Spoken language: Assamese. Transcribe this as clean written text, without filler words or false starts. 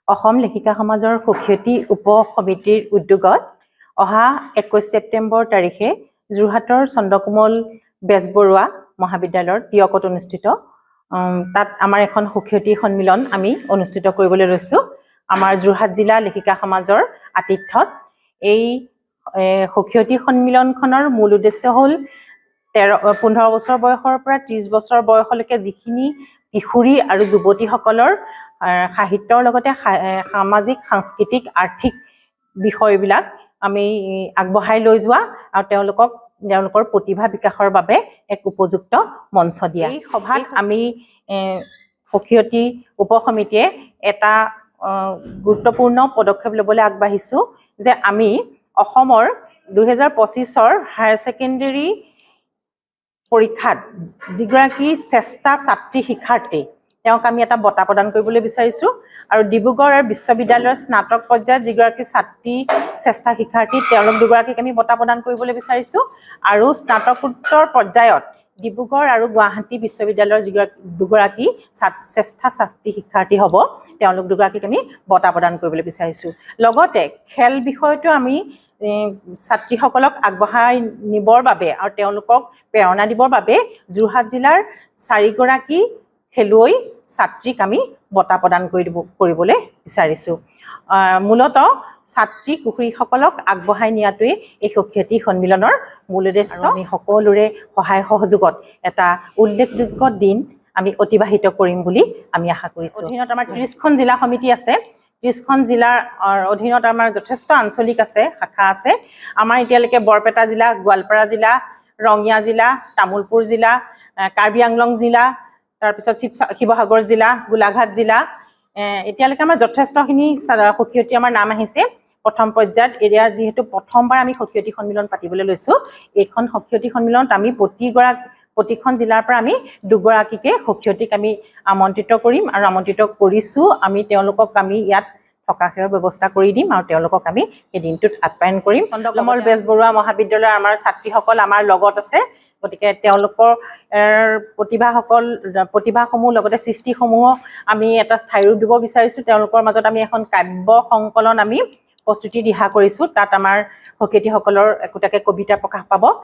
অসম লেখিকা সমাজৰ সুখ্যাতি উপ সমিতিৰ উদ্যোগত অহা 21 ছেপ্টেম্বৰ তাৰিখে যোৰহাটৰ চন্দ্ৰকোমল বেজবৰুৱা মহাবিদ্যালয়ৰ টিয়কত অনুষ্ঠিত তাত আমাৰ এখন সুখ্যাতি সন্মিলন আমি অনুষ্ঠিত কৰিবলৈ লৈছো আমাৰ যোৰহাট জিলা লেখিকা সমাজৰ আতিথ্যত এই সুখ্যাতি সন্মিলনখনৰ মূল উদ্দেশ্য হ'ল 15 বছৰ বয়সৰ পৰা 30 বছৰ বয়সলৈকে যিখিনি কিশোৰী আৰু যুৱতীসকলৰ সাহিত্যৰ লগতে সামাজিক সাংস্কৃতিক আৰ্থিক বিষয়বিলাক আমি আগবঢ়াই লৈ যোৱা আৰু তেওঁলোকৰ প্ৰতিভা বিকাশৰ বাবে এক উপযুক্ত মঞ্চ দিয়া এই সভাত আমি সুখ্যাতি উপসমিতিয়ে এটা গুৰুত্বপূৰ্ণ পদক্ষেপ ল'বলৈ আগবাঢ়িছো যে আমি অসমৰ 2025 হায়াৰ ছেকেণ্ডাৰী পৰীক্ষাত যিগৰাকী শ্ৰেষ্ঠ ছাত্ৰী শিক্ষাৰ্থী তেওঁক আমি এটা বঁটা প্ৰদান কৰিবলৈ বিচাৰিছো আৰু ডিব্ৰুগড় বিশ্ববিদ্যালয়ৰ স্নাতক পৰ্যায়ত যিগৰাকী ছাত্ৰী শ্ৰেষ্ঠ শিক্ষাৰ্থী তেওঁলোক দুগৰাকীক আমি বঁটা প্ৰদান কৰিবলৈ বিচাৰিছো আৰু স্নাতকোত্তৰ পৰ্যায়ত ডিব্ৰুগড় আৰু গুৱাহাটী বিশ্ববিদ্যালয়ৰ দুগৰাকী শ্ৰেষ্ঠ ছাত্ৰী শিক্ষাৰ্থী হ'ব তেওঁলোক দুগৰাকীক আমি বঁটা প্ৰদান কৰিবলৈ বিচাৰিছো লগতে খেল বিষয়টো আমি ছাত্ৰীসকলক আগবঢ়াই নিবৰ বাবে আৰু তেওঁলোকক প্ৰেৰণা দিবৰ বাবে যোৰহাট জিলাৰ 4 গৰাকী খেলুৱৈ ছাত্ৰীক আমি বঁটা প্ৰদান কৰিবলৈ বিচাৰিছো মূলতঃ ছাত্ৰী কুশলীসকলক আগবঢ়াই নিয়াটোৱে এই সুখ্যাতি সন্মিলনৰ মূল উদ্দেশ্য আমি সকলোৰে সহায় সহযোগত এটা উল্লেখযোগ্য দিন আমি অতিবাহিত কৰিম বুলি আমি আশা কৰিছো অধীনত আমাৰ 30খন জিলা সমিতি আছে 30খন জিলাৰ অধীনত আমাৰ যথেষ্ট আঞ্চলিক আছে শাখা আছে আমাৰ এতিয়ালৈকে বৰপেটা জিলা গোৱালপাৰা জিলা ৰঙিয়া জিলা তামুলপুৰ জিলা কাৰ্বি আংলং জিলা তাৰপিছত শিৱসাগৰ জিলা গোলাঘাট জিলা এতিয়ালৈকে আমাৰ যথেষ্টখিনি সুখ্যাতি আমাৰ নাম আহিছে প্ৰথম পৰ্যায়ত এৰিয়া যিহেতু প্ৰথমবাৰ আমি সুখ্যাতি সন্মিলন পাতিবলৈ লৈছো এইখন সুখ্যাতি সন্মিলনত আমি প্ৰতিখন জিলাৰ পৰা আমি দুগৰাকীকে সুখ্যাতিক আমি আমন্ত্ৰিত কৰিম আৰু আমন্ত্ৰিত কৰিছো আমি তেওঁলোকক আমি ইয়াত থকা খেৰৰ ব্যৱস্থা কৰি দিম আৰু তেওঁলোকক আমি এই দিনটোত আপ্যায়ন কৰিম চন্দ্ৰকোমল বেজবৰুৱা মহাবিদ্যালয়ৰ আমাৰ ছাত্ৰীসকল আমাৰ লগত আছে গতিকে তেওঁলোকৰ প্ৰতিভাসমূহ লগতে সৃষ্টিসমূহ আমি এটা স্থায়ী ৰূপ দিব বিচাৰিছো তেওঁলোকৰ মাজত আমি এখন কাব্য সংকলন আমি প্ৰস্তুতি দিহা কৰিছো তাত আমাৰ সুখ্যাতিসকলৰ একোটাকে কবিতা প্ৰকাশ পাব